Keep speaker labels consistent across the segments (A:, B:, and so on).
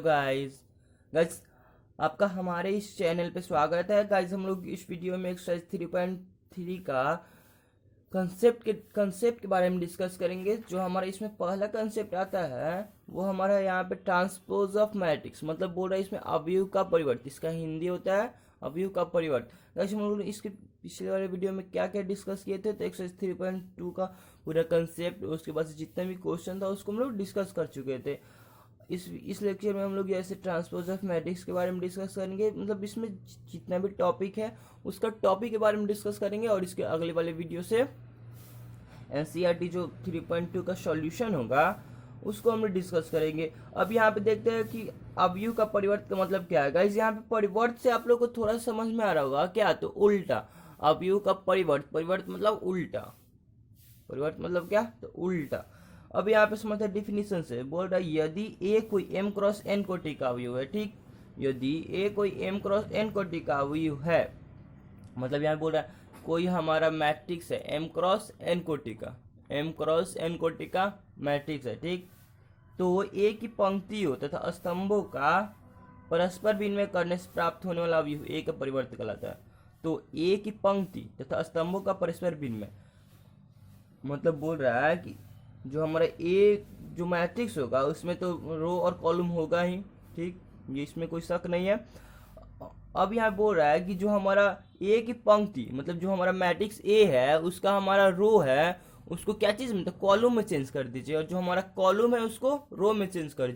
A: Guys guys आपका हमारे इस चैनल पे स्वागत है। गाइस हम लोग इस वीडियो में एक्सरसाइज 3.3 का कंसेप्ट के बारे में डिस्कस करेंगे। जो हमारा इसमें पहला कंसेप्ट आता है वो हमारा यहाँ पे ट्रांसपोज ऑफ मैट्रिक्स, मतलब बोल रहा है इसमें अवयव का परिवर्त। इसका हिंदी होता है अवयव का परिवर्त। गाइस हम लोग इसके पिछले वाले वीडियो में क्या क्या डिस्कस किए थे, तो एक्सरसाइज 3.2 का पूरा कंसेप्ट, उसके बाद से जितना भी क्वेश्चन था उसको हम लोग डिस्कस कर चुके थे। इस लेक्चर में हम लोग ऐसे ट्रांसपोज ऑफ मैट्रिक्स के बारे में डिस्कस करेंगे, मतलब इसमें जितना भी टॉपिक है उसका टॉपिक के बारे में डिस्कस करेंगे। और इसके अगले वाले वीडियो से एनसीईआरटी जो 3.2 का सॉल्यूशन होगा उसको हम लोग डिस्कस करेंगे। अब यहाँ पे देखते हैं कि अवयव का परिवर्त का मतलब क्या है। गाइस यहाँ पे परिवर्त से आप लोग को थोड़ा समझ में आ रहा होगा क्या, तो उल्टा। अवयव का परिवर्त मतलब उल्टा। परिवर्त मतलब क्या, तो उल्टा। अब यहाँ पे समझते हैं डिफिनीशन से। बोल रहा है यदि ए कोई m क्रॉस n कोटि का अवयव है, ठीक, यदि ए कोई m क्रॉस n कोटि का अवयव है, मतलब यहाँ बोल रहा है कोई हमारा मैट्रिक्स है m क्रॉस n कोटि का, m क्रॉस n कोटि का मैट्रिक्स है, ठीक, तो ए की पंक्तियों तथा स्तंभों का परस्पर विनिमय करने से प्राप्त होने वाला अवयव ए का परिवर्त कहलाता है। तो ए की पंक्ति तथा स्तंभों का परस्पर विनिमय मतलब बोल रहा है कि जो हमारा ए जो मैट्रिक्स होगा उसमें तो रो और कॉलम होगा ही, ठीक, ये इसमें कोई शक नहीं है। अब यहाँ बोल रहा है कि जो हमारा ए की पंक्ति मतलब जो हमारा मैट्रिक्स ए है उसका हमारा रो है उसको क्या चीज़ में, तो कॉलम में चेंज कर दीजिए, और जो हमारा कॉलम है उसको रो में चेंज कर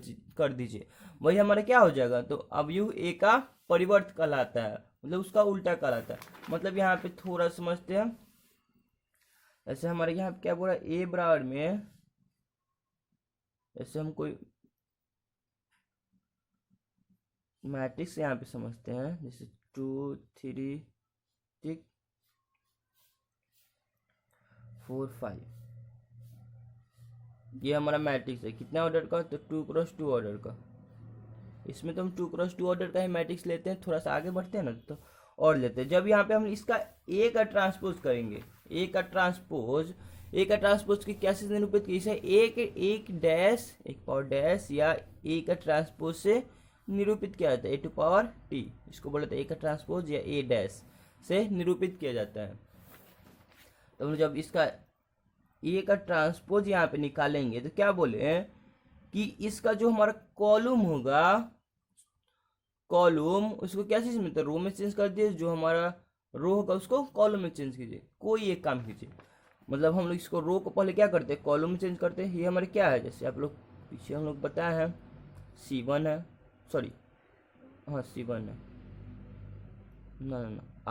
A: दीजिए, वही हमारा क्या हो जाएगा, तो अवयव ए का परिवर्त कहलाता है, मतलब उसका उल्टा कहलाता है। मतलब यहाँ पे थोड़ा समझते हैं। ऐसे हमारे यहाँ पे क्या बोल रहा है, ए बराबर में ऐसे हम कोई मैट्रिक्स यहाँ पे समझते हैं, जैसे 2 3 ठीक 4 5, ये हमारा मैट्रिक्स है कितना ऑर्डर का, तो 2x2 ऑर्डर का। इसमें तो हम 2x2 ऑर्डर का ही मैट्रिक्स लेते हैं, थोड़ा सा आगे बढ़ते हैं ना तो और लेते हैं। जब यहाँ पे हम इसका ए का ट्रांसपोज करेंगे, ए का ट्रांसपोज की कैसे निरूपित की, इसे एक डैश एक पावर डैश या ए का ट्रांसपोज से निरूपित किया जाता है, ए टू पावर टी, इसको बोलते हैं ए का ट्रांसपोज या ए डैश से निरूपित किया जाता है। तो जब इसका ए का ट्रांसपोज यहाँ पे निकालेंगे तो क्या बोले कि इसका जो हमारा कॉलम होगा, कॉलम उसको क्या चीज में, तो रो में चेंज कर दिए, जो हमारा रो होगा उसको कॉलम में चेंज कीजिए, कोई एक काम कीजिए। मतलब हम लोग इसको रो को पहले क्या करते हैं, कॉलम में चेंज करते हैं। ये हमारे क्या है, जैसे आप लोग पीछे हम लोग बताए हैं C1 है, सॉरी हाँ C1 है, ना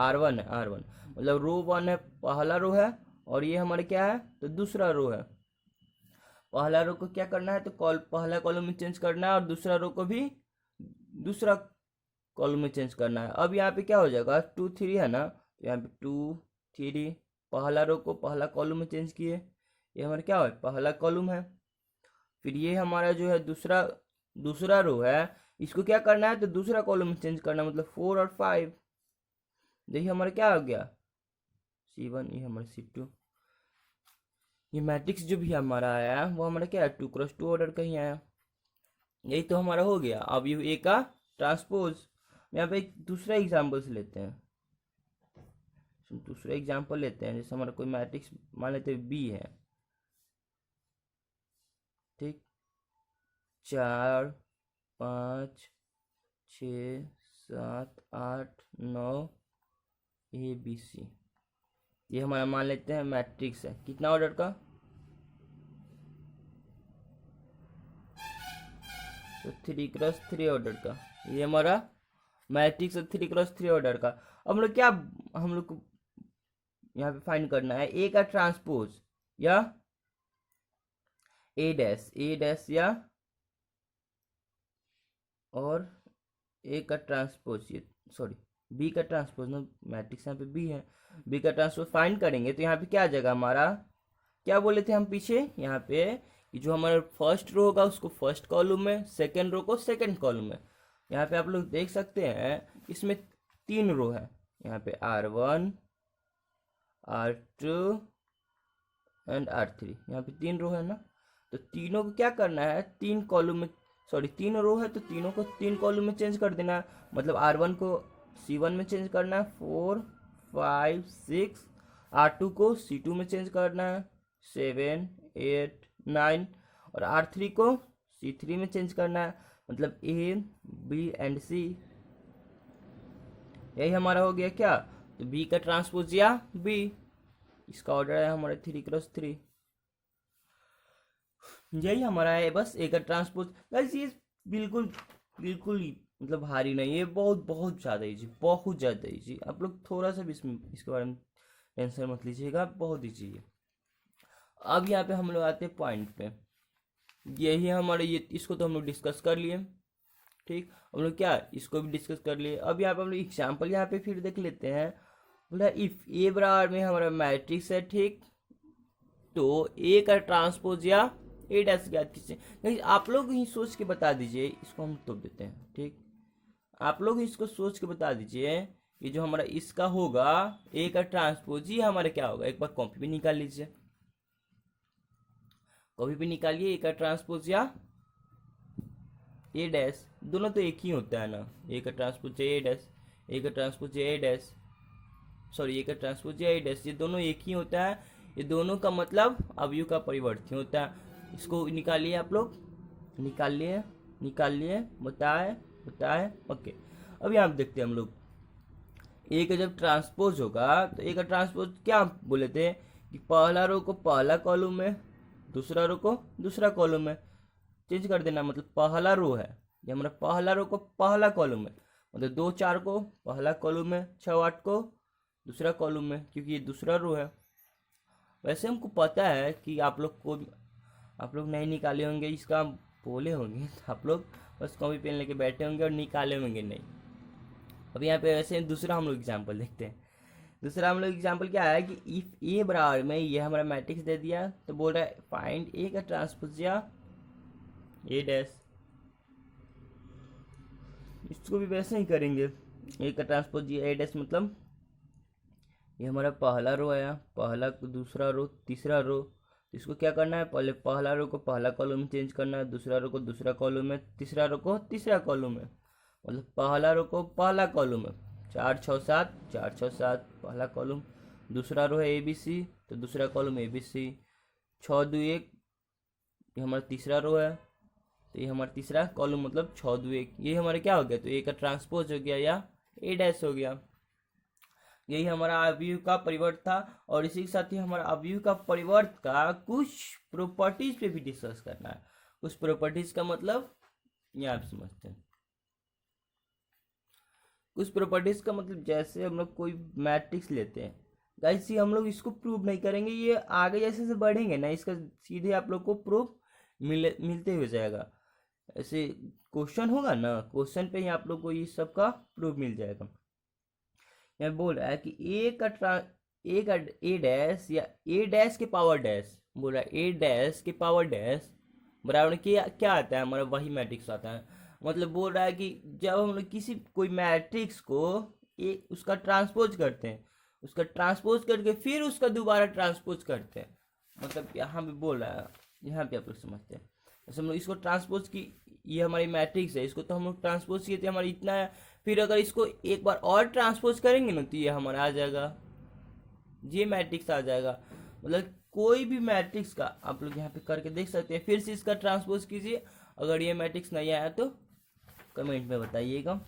A: R1 है, R1 मतलब रो 1 है, पहला रो है, और ये हमारे क्या है, तो दूसरा रो है। पहला रो को क्या करना है, तो पहला कॉलम में चेंज करना है, और दूसरा रो को भी दूसरा कॉलम में चेंज करना है। अब यहाँ पे क्या हो जाएगा, 2 3 है ना, तो यहाँ पे 2 3 पहला रो को पहला कॉलम में चेंज किए, ये हमारा क्या है, पहला कॉलम है। फिर ये हमारा जो है दूसरा रो है, इसको क्या करना है, तो दूसरा कॉलम में चेंज करना, मतलब 4 और 5। देखिए हमारा क्या हो गया, C1, ये हमारा C2। ये मैट्रिक्स जो भी हमारा आया वो हमारा क्या है, 2x2 ऑर्डर का ही आया। यही तो हमारा हो गया अब ये ए का ट्रांसपोज। यहाँ पे एक दूसरा एग्जाम्पल से लेते हैं, जैसे हमारा कोई मैट्रिक्स मान लेते हैं बी है, ठीक, 4 5 6 7 8 9 ABC, ये हमारा मान लेते हैं मैट्रिक्स है कितना ऑर्डर का, तो 3x3 ऑर्डर का। ये हमारा मैट्रिक्स है 3x3 ऑर्डर का। अब हम लोग को यहाँ पे फाइंड करना है ए का ट्रांसपोज या ए डैश या और ए का ट्रांसपोज, ये सॉरी बी का ट्रांसपोज ना, मैट्रिक्स यहाँ पे बी है, बी का ट्रांसपोज फाइंड करेंगे तो यहाँ पे क्या आ जाएगा हमारा, क्या बोले थे हम पीछे यहाँ पे कि जो हमारा फर्स्ट रो होगा उसको फर्स्ट कॉलम में, सेकंड रो को सेकंड कॉलम में। यहाँ पे आप लोग देख सकते हैं इसमें 3 रो है, यहाँ पे R1 R2 एंड R3, यहाँ पे 3 रो है ना, तो तीनों को क्या करना है, 3 कॉलम में सॉरी 3 रो है तो तीनों को 3 कॉलम में चेंज कर देना। मतलब R1 को C1 में चेंज करना है 4 5 6, R2 को C2 में चेंज करना है 7 8 9, और R3 को C3 में चेंज करना है, मतलब A B एंड C। यही हमारा हो गया क्या, तो B का ट्रांसपोज या B, इसका ऑर्डर है हमारा 3x3। यही हमारा है बस A का ट्रांसपोज। गाइस ये बिल्कुल बिल्कुल मतलब भारी नहीं है, बहुत बहुत ज़्यादा इजी, बहुत ज़्यादा इजी। आप लोग थोड़ा सा भी इसके बारे में टेंशन मत लीजिएगा, बहुत इजी है। अब यहाँ पे हम लोग आते हैं पॉइंट पे। यही हमारे ये, इसको तो हम लोग डिस्कस कर लिए, ठीक। हम लोग क्या इसको भी डिस्कस कर लिए। अब यहाँ पे हम लोग एग्जाम्पल यहाँ पे फिर देख लेते हैं। बोला इफ ए बराबर में हमारा मैट्रिक्स है, ठीक, तो ए का ट्रांसपोज या ए डैश ज्ञात कीजिए। नहीं आप लोग ही सोच के बता दीजिए, इसको हम तो देते हैं, ठीक। आप लोग इसको सोच के बता दीजिए, ये जो हमारा इसका होगा ए का ट्रांसपोज ही हमारा क्या होगा। एक बार कॉपी भी निकाल लीजिए, कॉपी भी निकालिए। ए का ट्रांसपोज या ए डैश, दोनों तो एक ही होता है ना। ए का ट्रांसपोज ए डैश, ए का ट्रांसपोज ए डैश, सॉरी ए का ट्रांसपोज ए डैश, ये दोनों एक ही होता है। ये दोनों का मतलब अवयव का परिवर्तन होता है। इसको निकालिए आप लोग, निकालिए निकालिए, बताए बताए, ओके। अब यहाँ देखते हैं हम लोग ए का जब ट्रांसपोज होगा तो ए का ट्रांसपोज क्या बोले थे कि पहला रो को पहला कॉलम में, दूसरा रो को दूसरा कॉलम में चेंज कर देना। मतलब पहला रो है ये हमारा, पहला रो को पहला कॉलम में, मतलब 2 4 को पहला कॉलम में, 6 8 को दूसरा कॉलम में, क्योंकि ये दूसरा रो है। वैसे हमको पता है कि आप लोग नहीं निकाले होंगे, इसका बोले होंगे तो आप लोग बस कॉपी पेन लेके बैठे होंगे और निकाले होंगे नहीं। अब यहाँ पे वैसे दूसरा हम लोग एग्जाम्पल देखते हैं। दूसरा हम लोग एग्जाम्पल क्या है कि इफ ए बराबर में ये हमारा मैट्रिक्स दे दिया, तो बोल रहा है फाइंड ए का ट्रांसपोज या ए डैश। इसको भी वैसे ही करेंगे, ए का ट्रांसपोज या ए डैश, मतलब ये हमारा पहला रो आया, पहला को दूसरा रो तीसरा रो, इसको क्या करना है, पहले पहला रो को पहला कॉलम में चेंज करना है, दूसरा रो को दूसरा कॉलम में, तीसरा रो को तीसरा कॉलम में। मतलब पहला रो को पहला कॉलम में 4 6 7, 4 6 7 पहला कॉलम, दूसरा रो है ए बी सी तो दूसरा कॉलम ए बी सी, 6 2 1 ये हमारा तीसरा रो है तो ये हमारा तीसरा कॉलम, मतलब 6 2 1 ये हमारा क्या हो गया, तो ए का ट्रांसपोज हो गया या ए डैश हो गया। यही हमारा अवयव का परिवर्त था। और इसी के साथ ही हमारा अवयव का परिवर्त का कुछ प्रॉपर्टीज पे भी डिस्कस करना है। कुछ प्रॉपर्टीज का मतलब ये आप समझते हैं। कुछ प्रॉपर्टीज का मतलब जैसे हम लोग कोई मैट्रिक्स लेते हैं, गाइस ये हम लोग इसको प्रूव नहीं करेंगे, ये आगे जैसे जैसे बढ़ेंगे ना इसका सीधे आप लोग को प्रूफ मिलते हुए जाएगा। ऐसे क्वेश्चन होगा ना, क्वेश्चन पे ही आप लोग को ये सब का प्रूफ मिल जाएगा। यहाँ बोल रहा है कि ए का ए डैश या ए डैश के पावर डैश, बोल रहा है ए डैश के पावर डैश बराबर क्या आता है, हमारा वही मैट्रिक्स आता है। मतलब बोल रहा है कि जब हम लोग किसी कोई मैट्रिक्स को उसका ट्रांसपोज करते हैं, उसका ट्रांसपोज करके फिर उसका दोबारा ट्रांसपोज करते हैं, मतलब यहाँ पे बोल रहा है, यहाँ पे आप लोग समझते हैं। जैसे हम लोग इसको ट्रांसपोज की, ये हमारी मैट्रिक्स है, इसको तो हम लोग ट्रांसपोज किए थे, हमारा इतना है, फिर अगर इसको एक बार और ट्रांसपोज करेंगे ना तो ये हमारा आ जाएगा, ये मैट्रिक्स आ जाएगा। मतलब कोई भी मैट्रिक्स का आप लोग यहाँ पे करके देख सकते हैं। फिर से इसका ट्रांसपोज कीजिए, अगर ये मैट्रिक्स नहीं आया तो कमेंट में बताइएगा।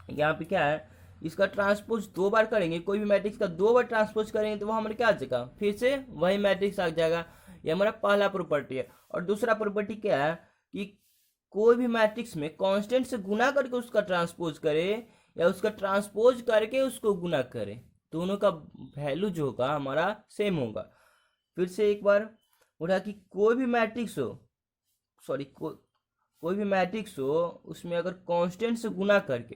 A: यहाँ पे क्या है, इसका ट्रांसपोज 2 बार करेंगे, कोई भी मैट्रिक्स का 2 बार ट्रांसपोज करेंगे तो वो हमारे क्या आ जाएगा, फिर से वही मैट्रिक्स आ जाएगा। ये हमारा पहला प्रॉपर्टी है। और दूसरा प्रॉपर्टी क्या है कि कोई भी मैट्रिक्स में कांस्टेंट से गुना करके उसका ट्रांसपोज करे या उसका ट्रांसपोज करके उसको गुना करे, दोनों का वैल्यू जो होगा हमारा सेम होगा। फिर से एक बार बोला कि कोई भी मैट्रिक्स हो, सॉरी कोई भी मैट्रिक्स हो, उसमें अगर कांस्टेंट से गुना करके,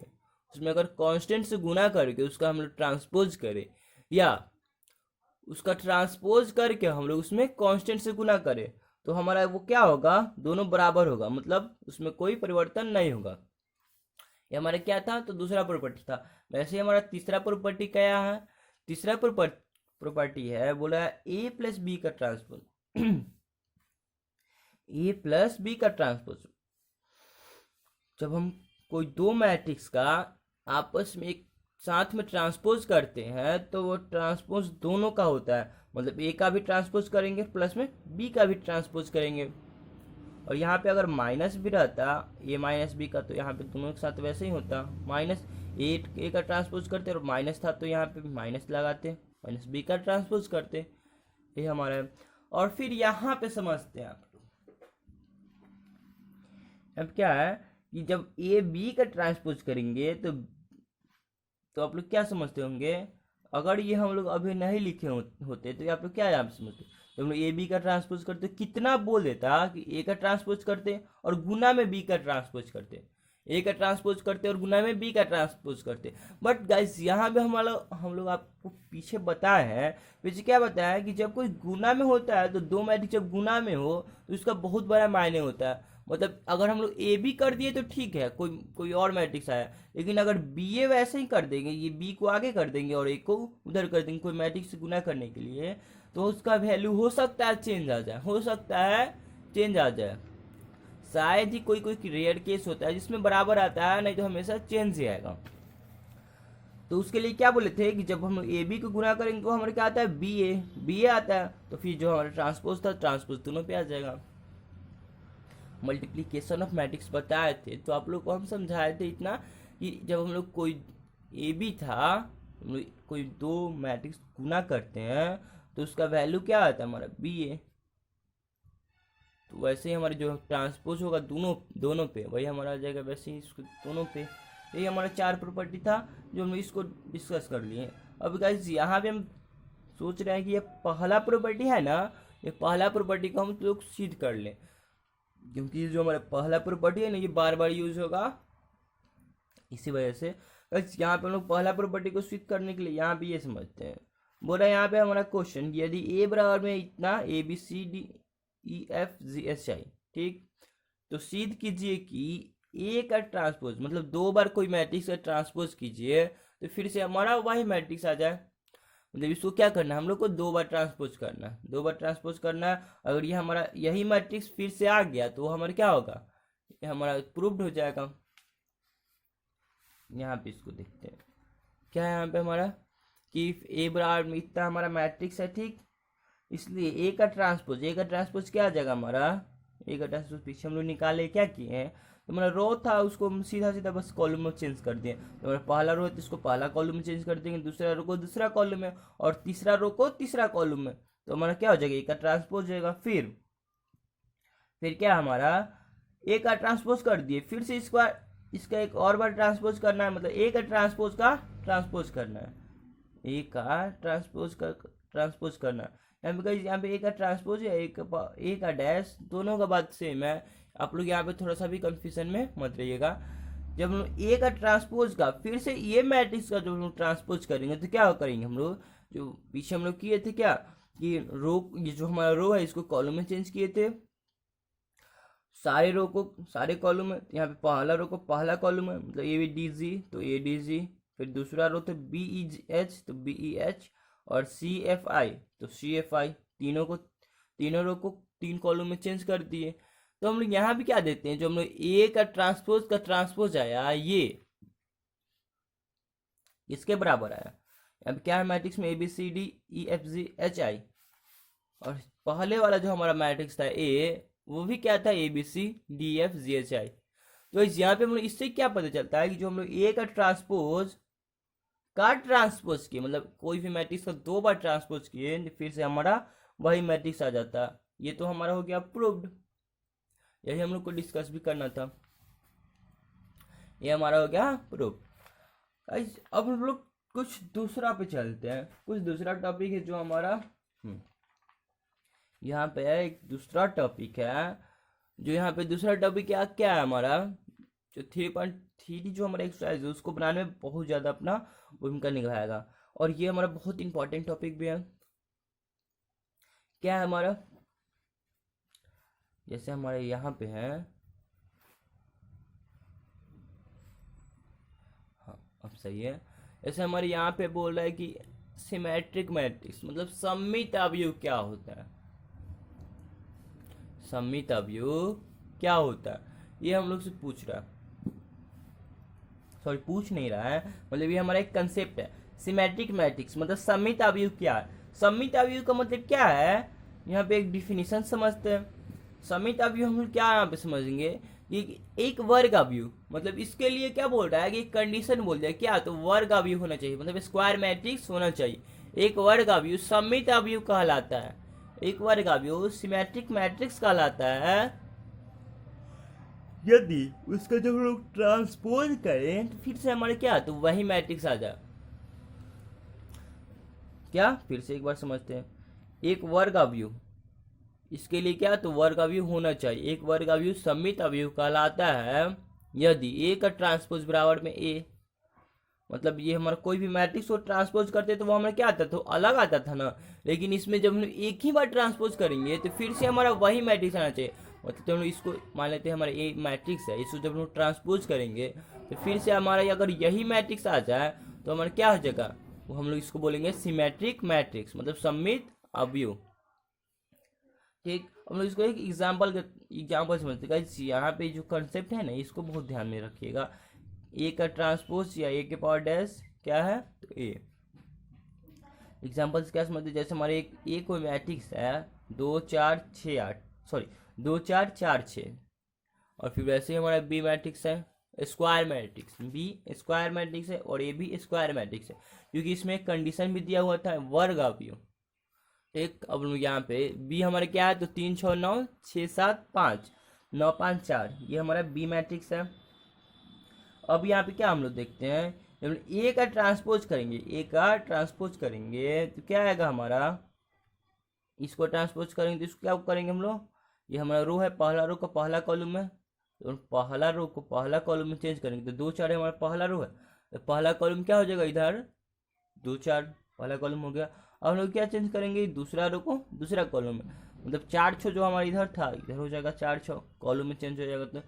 A: उसका हम लोग ट्रांसपोज करें या उसका ट्रांसपोज करके हम लोग उसमें कांस्टेंट से गुना करें, तो हमारा वो क्या होगा, दोनों बराबर होगा, मतलब उसमें कोई परिवर्तन नहीं होगा। ये हमारा क्या था, तो दूसरा प्रॉपर्टी था। वैसे हमारा तीसरा प्रॉपर्टी क्या है, तीसरा प्रॉपर्टी है बोला ए प्लस बी का ट्रांसपोज ए प्लस बी का ट्रांसपोज। जब हम कोई दो मैट्रिक्स का आपस में एक साथ में ट्रांसपोज करते हैं तो वो ट्रांसपोज दोनों का होता है, मतलब ए का भी ट्रांसपोज करेंगे प्लस में बी का भी ट्रांसपोज करेंगे। और यहाँ पे अगर माइनस भी रहता ए माइनस बी का तो यहाँ पे दोनों के साथ वैसे ही होता, माइनस ए का ट्रांसपोज करते और माइनस था तो यहाँ पे माइनस लगाते, माइनस बी का ट्रांसपोज करते, ये हमारा है। और फिर यहाँ पे समझते हैं आप लोग, अब क्या है कि जब ए बी का ट्रांसपोज करेंगे तो आप लोग क्या समझते होंगे, अगर ये हम लोग अभी नहीं लिखे होते तो आप लोग क्या यहाँ पे समझते, तो हम लोग ए बी का ट्रांसपोज करते कितना बोल देता कि ए का ट्रांसपोज करते और गुना में बी का ट्रांसपोज करते, ए का ट्रांसपोज करते और गुना में बी का ट्रांसपोज करते। बट गाइस यहाँ पे हम लोग आपको पीछे बताए हैं, पीछे क्या बताया है कि जब कोई गुना में होता है तो दो मैट्रिक्स जब गुना में हो तो इसका बहुत बड़ा मायने होता है। मतलब अगर हम लोग ए बी कर दिए तो ठीक है, कोई और मैट्रिक्स आया, लेकिन अगर बी ए वैसे ही कर देंगे, ये बी को आगे कर देंगे और ए को उधर कर देंगे कोई मैट्रिक्स से गुना करने के लिए, तो उसका वैल्यू हो सकता है चेंज आ जाए, हो सकता है चेंज आ जाए। शायद ही कोई रेयर केस होता है जिसमें बराबर आता है, नहीं तो हमेशा चेंज ही आएगा। तो उसके लिए क्या बोले थे कि जब हम ए बी को गुना करेंगे तो हमारे क्या आता है बी ए आता है, तो फिर जो हमारा ट्रांसपोज था ट्रांसपोज दोनों पे आ जाएगा। मल्टीप्लिकेशन ऑफ मैट्रिक्स बताए थे तो आप लोग को हम समझाए थे इतना कि जब हम लोग कोई ए बी था, हम लोग कोई दो मैट्रिक्स गुना करते हैं तो उसका वैल्यू क्या आता है हमारा बी ए, तो वैसे ही हमारे जो ट्रांसपोज होगा दोनों पे वही हमारा आ जाएगा, वैसे ही इसको दोनों पे। यही हमारा 4 प्रॉपर्टी था जो हम इसको डिस्कस कर लिए। अब गाइस यहाँ पे हम सोच रहे हैं कि ये पहला प्रॉपर्टी है ना, ये पहला प्रॉपर्टी को हम लोग सिद्ध कर लें, क्योंकि जो हमारा पहला प्रॉपर्टी है ना ये बार बार यूज होगा, इसी वजह से यहाँ पे हम लोग पहला प्रॉपर्टी को सिद्ध करने के लिए यहाँ पे ये समझते हैं। बोला यहाँ पे हमारा क्वेश्चन यदि ए बराबर में इतना A B C D E F G H I, ठीक, तो सिद्ध कीजिए कि ए का ट्रांसपोज मतलब दो बार कोई मैट्रिक्स का ट्रांसपोज कीजिए तो फिर से हमारा वही मैट्रिक्स आ जाए। मतलब इसको क्या करना है, हम लोग को दो बार ट्रांसपोज करना है, दो बार ट्रांसपोज करना है। अगर ये हमारा यही मैट्रिक्स फिर से आ गया तो हमारा क्या होगा, ये हमारा प्रूव्ड हो जाएगा। यहाँ पे इसको देखते हैं क्या है यहाँ पे हमारा कि ए बराबर में इतना हमारा मैट्रिक्स है, ठीक, इसलिए ए का ट्रांसपोज क्या आ जाएगा हमारा, ए का ट्रांसपोज पीछे हम लोग निकाले क्या किए हैं, तो हमारा रो था उसको हम सीधा सीधा बस कॉलम में चेंज कर दिए। तो हमारा पहला रो है तो इसको पहला कॉलम में चेंज कर देंगे, दूसरा रो को दूसरा कॉलम में और तीसरा रो को तीसरा कॉलम में, तो हमारा क्या हो जाएगा ए का ट्रांसपोज हो जाएगा। फिर क्या हमारा ए का ट्रांसपोज कर दिए, फिर से इसका एक और बार ट्रांसपोज करना है, मतलब ए का ट्रांसपोज करना है, ए का ट्रांसपोज करना है। यहाँ पे ए का ट्रांसपोज या ए का डैश दोनों का बात सेम है, आप लोग यहाँ पे थोड़ा सा भी कंफ्यूजन में मत रहिएगा। जब हम लोग ए का ट्रांसपोज का फिर से ये मैट्रिक्स का जब हम लोग ट्रांसपोज करेंगे तो क्या करेंगे, हम लोग जो पीछे हम लोग किए थे क्या कि ये जो हमारा रो है इसको कॉलम में चेंज किए थे, सारे रो को सारे कॉलम में, यहाँ पे पहला रो को पहला कॉलम में मतलब ए डी जी तो ए डी जी, फिर दूसरा रो तो बी ई एच तो बी ई एच और सी एफ आई तो सी एफ आई, तीनों रो को तीन कॉलम में चेंज कर दिए। तो हम लोग यहाँ भी क्या देते हैं, जो हम लोग ए का ट्रांसपोज आया ये इसके बराबर आया, अब क्या है मैट्रिक्स में A B C D E F G H I, और पहले वाला जो हमारा मैट्रिक्स था ए वो भी क्या था A B C D F G H I. तो यहाँ पे हम लोग इससे क्या पता चलता है कि जो हम लोग ए का ट्रांसपोज किए, मतलब कोई भी मैट्रिक्स का दो बार ट्रांसपोज किए फिर से हमारा वही मैट्रिक्स आ जाता, ये तो हमारा हो गया प्रूव्ड। यही हम लोग को डिस्कस भी करना था, ये हमारा हो गया प्रूव्ड। अब हम लोग कुछ दूसरा पे चलते हैं, कुछ दूसरा टॉपिक है जो हमारा यहाँ पे है, एक दूसरा टॉपिक है जो यहाँ पे दूसरा टॉपिक क्या है हमारा, जो 3.3 जो हमारा एक्सरसाइज है उसको बनाने में बहुत ज़्यादा अपना भूमिका निभाएगा, और ये हमारा बहुत इंपॉर्टेंट टॉपिक भी है। क्या है हमारा, जैसे हमारे यहाँ पे है, हाँ अब सही है, जैसे हमारे यहाँ पे बोल रहा है कि सिमेट्रिक मैट्रिक्स मतलब सममित अवयव क्या होता है, सममित अवयव क्या होता है, ये हम लोग से पूछ रहा है। सॉरी पूछ नहीं रहा है, मतलब ये हमारा एक कंसेप्ट है। सिमेट्रिक मैट्रिक्स मतलब सममित अवयव क्या है? सममित अवयव का मतलब क्या है, यहाँ पे एक डिफिनीशन समझते हैं। सममित अवयव हम लोग क्या यहाँ पे समझेंगे कि एक वर्ग अवयव, मतलब इसके लिए क्या बोल रहा है कि कंडीशन बोल दिया क्या, तो वर्ग अवयव होना चाहिए, मतलब स्क्वायर मैट्रिक्स होना चाहिए। एक वर्ग अवयव सममित अवयव कहलाता है, एक वर्ग अवयव सिमेट्रिक मैट्रिक्स कहलाता है यदि उसका जब हम लोग ट्रांसपोज करें तो फिर से हमारे क्या, तो वही मैट्रिक्स आ जाए। क्या, फिर से एक बार समझते हैं। एक वर्ग अवयव, इसके लिए क्या, तो वर्ग अवयव होना चाहिए। एक वर्ग अवयव सममित अवयव कहलाता है यदि ए का ट्रांसपोज बराबर में ए, मतलब ये हमारा कोई भी मैट्रिक्स को ट्रांसपोज करते तो वो हमारा क्या आता, तो अलग आता था ना, लेकिन इसमें जब हम एक ही बार ट्रांसपोज करेंगे तो फिर से हमारा वही मैट्रिक्स आना चाहिए। मतलब तो हम इसको मान लेते हैं हमारा ए मैट्रिक्स है, इसको जब हम ट्रांसपोज करेंगे तो फिर से हमारा अगर यही मैट्रिक्स आ जाए तो हमारा क्या हो जाएगा, वो हम लोग इसको बोलेंगे सिमेट्रिक मैट्रिक्स, मतलब सममित अवयव। ठीक, हम लोग इसको एक एग्जाम्पल समझते हैं। यहाँ पे जो कंसेप्ट है ना, इसको बहुत ध्यान में रखिएगा। ए का ट्रांसपोज या ए के पावर डैश क्या है, तो ए। एग्जाम्पल्स क्या समझते हैं, जैसे हमारे एक कोई मैट्रिक्स है 2 4 6 8, सॉरी 2 4 4 6, और फिर वैसे ही हमारा बी मैट्रिक्स है square matrix, B square matrix है और ए भी स्क्वायर मैट्रिक्स है, क्योंकि इसमें एक कंडीशन भी दिया हुआ था वर्ग अवयव। ठीक, अब लोग यहाँ पे बी हमारे क्या है, तो 3 6 9 6 7 5 9 5 4, ये हमारा बी मैट्रिक्स है। अब यहाँ पे क्या हम लोग देखते हैं, जब ए का ट्रांसपोज करेंगे, ए का ट्रांसपोज करेंगे तो क्या आएगा हमारा, इसको ट्रांसपोज करेंगे तो इसको क्या करेंगे हम लोग, ये हमारा रो है, पहला रो का पहला कॉलम है, तो पहला रो को पहला कॉलम में चेंज करेंगे तो 2 4 हमारा पहला रो है, तो पहला कॉलम क्या हो जाएगा इधर 2 4, पहला कॉलम हो गया। अब हम लोग क्या चेंज करेंगे, दूसरा रो को दूसरा कॉलम में, मतलब 4 6 जो हमारा इधर था इधर हो जाएगा 4 6, कॉलम में चेंज हो जाएगा। तो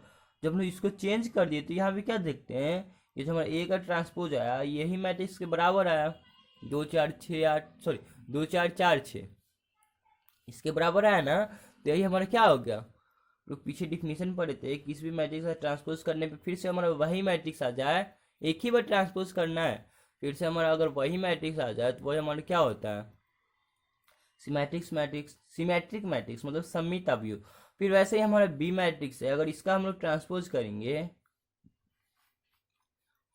A: जब हम लोग इसको चेंज कर दिए तो यहाँ पे क्या देखते हैं, ये जो हमारा ए का ट्रांसपोज आया यही मैट्रिक्स के बराबर आया, 2 4 6 8, सॉरी 2 4 4 6, इसके बराबर आया ना, तो यही हमारा क्या हो गया। लोग पीछे डिफिनीशन पढ़े थे, किसी भी मैट्रिक्स का ट्रांसपोज करने पे फिर से हमारा वही मैट्रिक्स आ जाए, एक ही बार ट्रांसपोज करना है, फिर से हमारा अगर वही मैट्रिक्स आ जाए तो वही हमारा क्या होता है, सिमेट्रिक मैट्रिक्स मतलब सममित अवयव। फिर वैसे ही हमारा बी मैट्रिक्स है, अगर इसका हम लोग ट्रांसपोज करेंगे,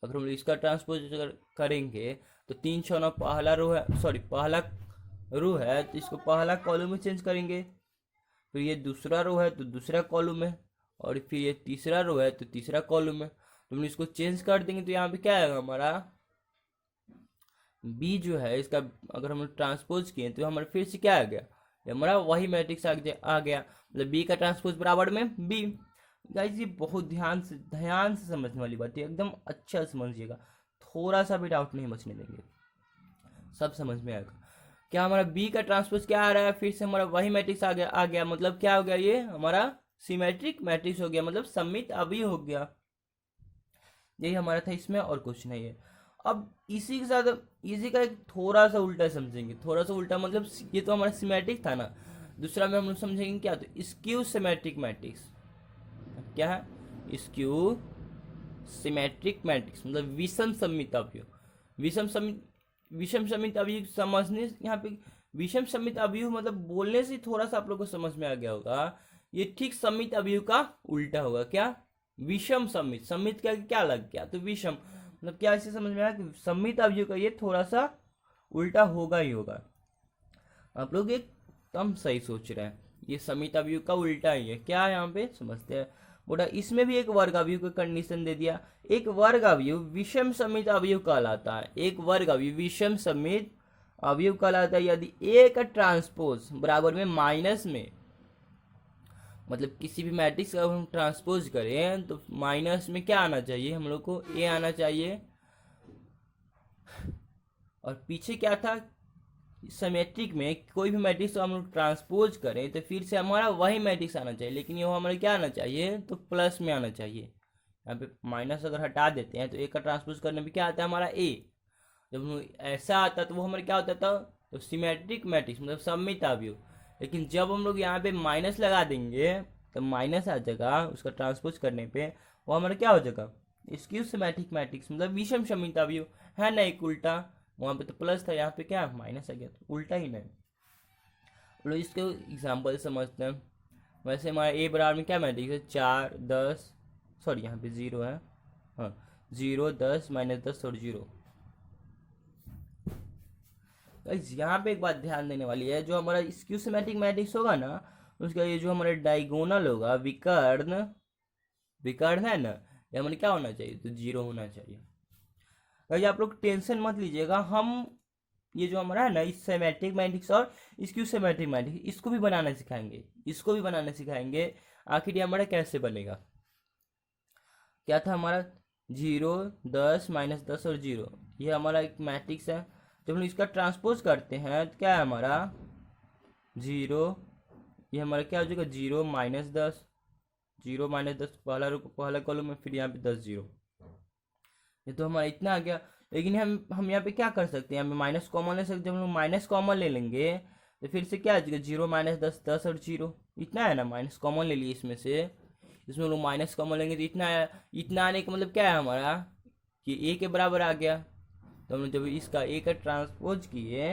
A: अगर हम लोग इसका ट्रांसपोज करेंगे तो 3 6 9 पहला रो है, सॉरी पहला रो है तो इसको पहला कॉलम में चेंज करेंगे, फिर ये दूसरा रो है तो दूसरा कॉलम में, और फिर ये तीसरा रो है तो तीसरा कॉलम में, तो हम इसको चेंज कर देंगे तो यहाँ पे क्या आएगा हमारा बी जो है, इसका अगर हम ट्रांसपोज किए तो हमारा फिर से क्या आ गया, हमारा वही मैट्रिक्स आ गया, मतलब बी का ट्रांसपोज बराबर में बी। गाइस ये बहुत ध्यान से समझने वाली बात है, एकदम अच्छा समझिएगा, थोड़ा सा भी डाउट नहीं बचने देंगे, सब समझ में आएगा। क्या हमारा बी का ट्रांसपोज क्या आ रहा है, फिर से हमारा वही मैट्रिक्स आ गया, मतलब क्या हो गया, ये हमारा सिमेट्रिक मैट्रिक्स हो गया, मतलब सममित अवयव हो गया। यही हमारा था, इसमें और कुछ नहीं है। अब इसी के साथ इसी का एक थोड़ा सा उल्टा समझेंगे, थोड़ा सा उल्टा मतलब ये तो हमारा सिमेट्रिक था ना, दूसरा में हम लोग समझेंगे क्या, तो स्क्यू सिमेट्रिक मैट्रिक्स। क्या है स्क्यू सिमेट्रिक मैट्रिक्स, मतलब विषम सममित अवयव। विषम सममित अवयव समझने, यहाँ पे विषम सममित अवयव मतलब बोलने से थोड़ा सा आप लोग को समझ में आ गया होगा, ये ठीक सममित अवयव का उल्टा होगा। क्या, विषम सममित, सममित का क्या लग गया, तो विषम, मतलब क्या ऐसे समझ में आया कि सममित अवयव का ये थोड़ा सा उल्टा होगा ही होगा। आप लोग एकदम सही सोच रहे हैं, ये सममित अवयव का उल्टा ही है। क्या है यहाँ पे समझते हैं, बोला इसमें भी एक वर्ग अवयव का कंडीशन दे दिया, एक वर्ग अवयव विषम सममित अवयव कहलाता है, एक वर्ग अवयव विषम सममित अवयव कहलाता है यदि ए का ट्रांसपोज बराबर में माइनस में, मतलब किसी भी मैट्रिक्स का हम ट्रांसपोज करें तो माइनस में क्या आना चाहिए, हम लोग को ए आना चाहिए, और पीछे क्या था, सिमेट्रिक में कोई भी मैट्रिक्स को हम लोग ट्रांसपोज करें तो फिर से हमारा वही मैट्रिक्स आना चाहिए, लेकिन ये हमारा क्या आना चाहिए, तो प्लस में आना चाहिए। यहाँ पे माइनस अगर हटा देते हैं तो ए का ट्रांसपोज करने में क्या आता है हमारा ए, जब ऐसा आता तो वो हमारा क्या होता था, तो सिमेट्रिक मैट्रिक्स मतलब सममित अवयव। लेकिन जब हम लोग यहाँ पे माइनस लगा देंगे तो माइनस आ जाएगा उसका ट्रांसपोज करने पे, वो हमारा क्या हो जाएगा स्क्यू सिमेट्रिक मैट्रिक्स मतलब विषम समित अवयव है ना, एक उल्टा, वहां पे तो प्लस था, यहाँ पे क्या माइनस आ गया, तो उल्टा ही ना। लोग इसके एग्जाम्पल समझते हैं। वैसे हमारा ए बराबर में क्या मैट्रिक्स है, 4 10, सॉरी यहाँ पे 0 है, हाँ 0 10 -10 और 0। यहाँ पे एक बात ध्यान देने वाली है, जो हमारा स्क्यू सिमेट्रिक मैट्रिक्स होगा ना, उसका ये जो हमारा डायगोनल होगा, विकर्ण विकर्ण है ना, ये हमारे क्या होना चाहिए, तो 0 होना चाहिए। भाई आप लोग टेंशन मत लीजिएगा, हम ये जो हमारा है ना इस सिमेट्रिक मैट्रिक्स और स्क्यू सिमेट्रिक मैट्रिक्स इसको भी बनाना सिखाएंगे, इसको भी बनाना सिखाएंगे। आखिर ये हमारा कैसे बनेगा, क्या था हमारा 0 10 -10 और 0, ये हमारा एक मैट्रिक्स है। जब हम इसका ट्रांसपोज करते हैं तो क्या है हमारा 0, ये हमारा क्या हो जाएगा 0 -10, 0 -10 पहला कॉलम में, फिर यहाँ पे 10 0, ये तो हमारा इतना आ गया। लेकिन हम यहाँ पे क्या कर सकते हैं, यहाँ पे माइनस कॉमन ले सकते हैं। जब हम लोग माइनस कॉमन ले लेंगे तो फिर से क्या आ जाएगा 0 -10 10 और 0, इतना है ना, माइनस कॉमन ले लिए इसमें से, इसमें हम लोग माइनस कॉमन लेंगे तो इतना है। इतना आने का मतलब क्या है हमारा कि ए के बराबर आ गया। तो हम लोग जब इसका ए का ट्रांसपोज किए,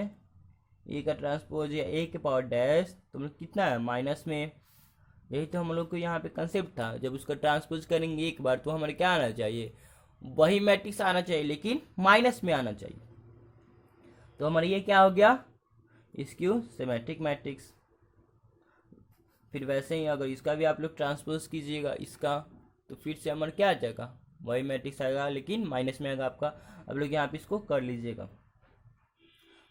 A: ए का ट्रांसपोज या ए के पावर डैश, तो हम लोग कितना है माइनस में। यही तो हम लोग को यहाँ पे कंसेप्ट था, जब उसका ट्रांसपोज करेंगे एक बार तो हमारे क्या आना चाहिए, वही मैट्रिक्स आना चाहिए लेकिन माइनस में आना चाहिए। तो हमारा ये क्या हो गया, स्क्यू सिमेट्रिक मैट्रिक्स। फिर वैसे ही अगर इसका भी आप लोग ट्रांसपोज कीजिएगा इसका, तो फिर से हमारा क्या आ जाएगा, वही मैट्रिक्स आएगा लेकिन माइनस में आएगा आपका। आप लोग यहाँ पे इसको कर लीजिएगा,